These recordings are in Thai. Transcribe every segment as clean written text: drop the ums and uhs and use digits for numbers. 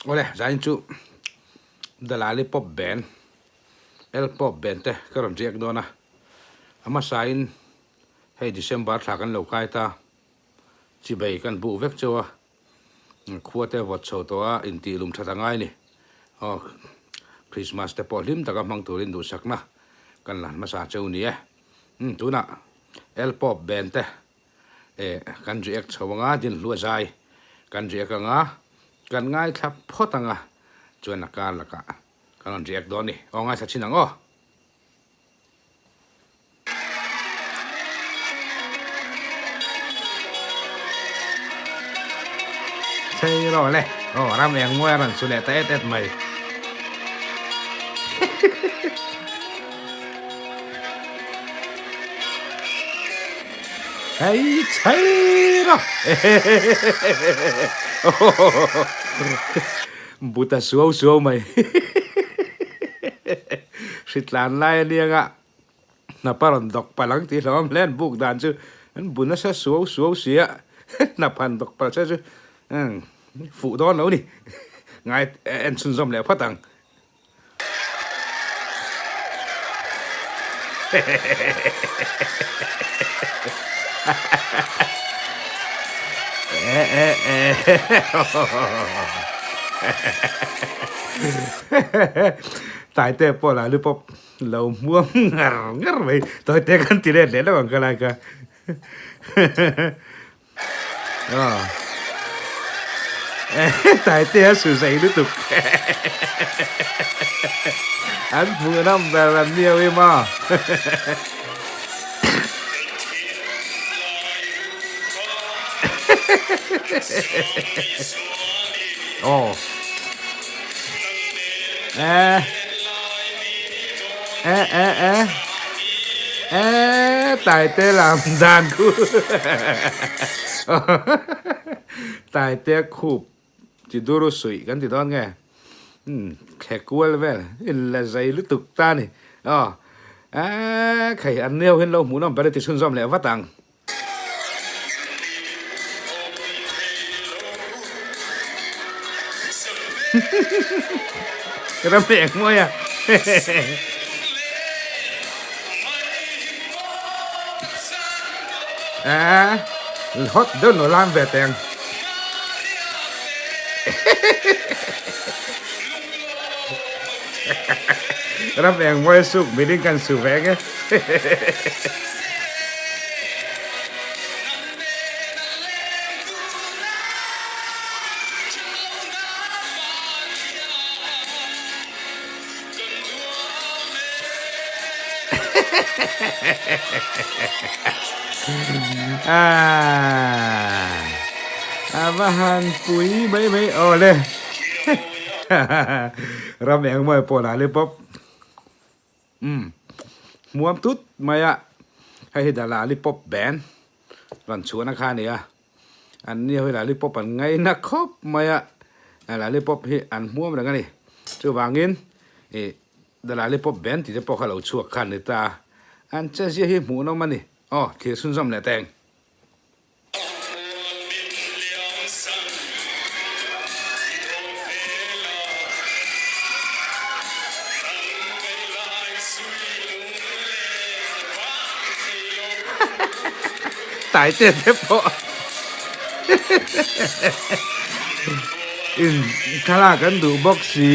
ole zain chu dalali pop band el pop band te karam jek dona ama sain hei December thakan lo kai ta chi bai kan bu vek chawa khuate vot chho to a inti lum thata ngai ni o Christmas te polim taka mang turin du sakna kan lan ma sa cheu ni tuna el pop band te kan jek chawanga din lu zai kan jek anga kan ngai thap photanga chuan ka laka kan jek do ni o ngai sa chinang o chơi rồi này ram em ngoe ran su le ta et mai hey chơi rồi buta suau suau mai sit lan lai lianga na paron dok palang ti lom len buk dan chu an buna sa suau suau sia na pan dok pa chu phụ đó nấu đi ngài em xuân dom lẹ phát tăng tại thế bỏ lại lúc bọc lâu mua ngar ngar vậy tôi thế kan tiền để đó bằng cái này cả tại thế sự dậy liên tục anh vừa năm về làm nhiều em à ồ tại thế làm đàn cu tại thế khụp chỉ đôi sủiกันที่ตอนไงแขกกวนเลยlà dây liên tục ta này khải ăn nêu hết lâu muốn làm bài thì xuân dòm lại vắt tăng cái đó miệng môi hot đơn nó làm về tiềnรับแรงไว้สุกไม่ได้กันสู่แวงมาหันปุ๋ยไม่โอเลยรับแรงไว้ปวดอะไรป๊อบมัวตุ๊ดมาอะให้ดาราลิปป๊อปแบนรันชวนนะคะเนี่ยอันนี้ให้ดาราลิปป๊อปอันไงนะครับมาอะดาราลิปป๊อปให้อันมัวมันกันนี่จะวางเงินดาราลิปป๊อปแบนที่จะพอเขาชัวคันนี่ตาอันจะเสียให้หมูน้องมันนี่เที่ยวซุ่มซ่อมแหล่แตงตายเจ็บเพราะข้ารากันดูบ็อกซี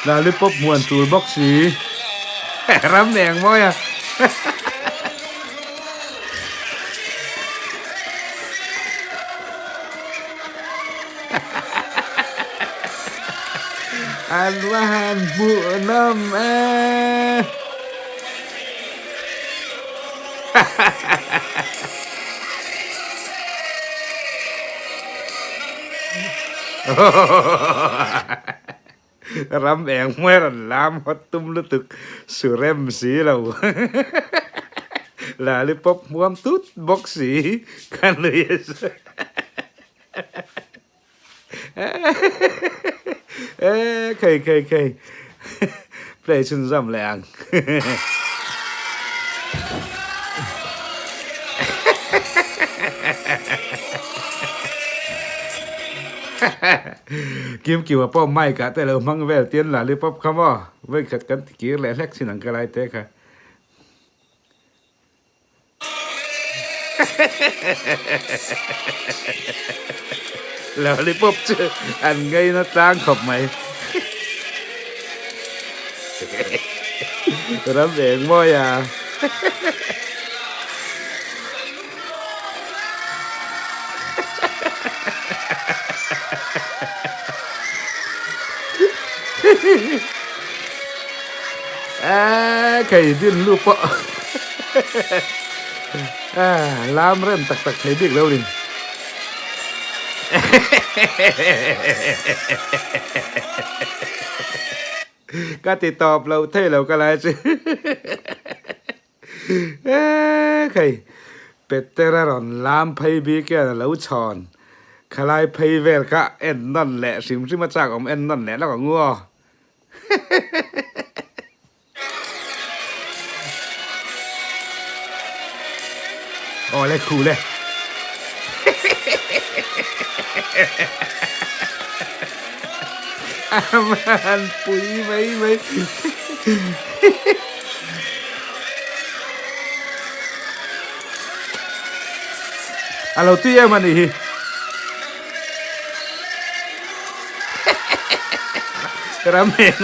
ลาลิปป๊อปมวนตูบ็อกซีรำแดงมั้ยอันว่าหันบุน้ำรำแองเมื่อรันลามฮอตตุ้มลุตึกสุเรมสีเราลาลิปป๊อปมัวตุ๊ดบ็อกสีกันเลยเคยเพลย์ชุนซ้ำแรง kiếm kiểu mà bom mai cảแต่เรามั่งเวลเตียนหล่ะหรือป๊อปคำว่าเว้ยขัดกันกี่แหล่แลกสิหนังกระไรเตะค่ะแล้วหรือป๊อปเจออันไงนะจ้างขอบไหมรับเองบ่อย่าใครดิ้นลูกปะลามเริ่มตักใครบิ๊กแล้วดิก็ติดตอบเราเท่เราก็แล้วสิใครเป็ดเตอร์รอนลามไพ่บิ๊กแล้วชอนคลายไพ่เวลก็เอ็นนั่นแหละสิมที่มาจากของเอ็นนั่นแหละแล้วก็งัวอ๋อเลยคูเลยมันปุ๋ยไหมเราเตี้ยมันอีรำเอง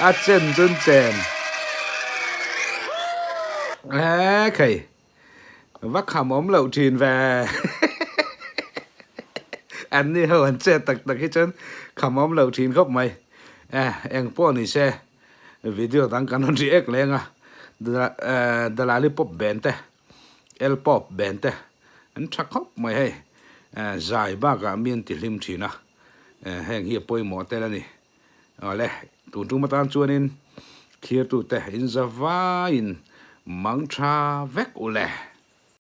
อาเจนจนเจนใครว่าขมอมเหล่าจีนแวอันนี้เขาอันเจ็ดตักให้ฉันขมอมเหล่าจีนเข้าไหมเอ็งป้อนี่แช่วิดีโอตั้งกันนั่นที่เอ็กเลยงะดาราลิปปเบนเตเอลปอบเบนเตอันชักเข้าไม่ให้ใจบ้ากะมีนติลิมทีนะแห่งเฮียป่วยหมอเตแล้วนี่เอาเลยตุ่มาตานชวนินเคียร์ตุเตอินซาวาอินมังชาเวกอุเล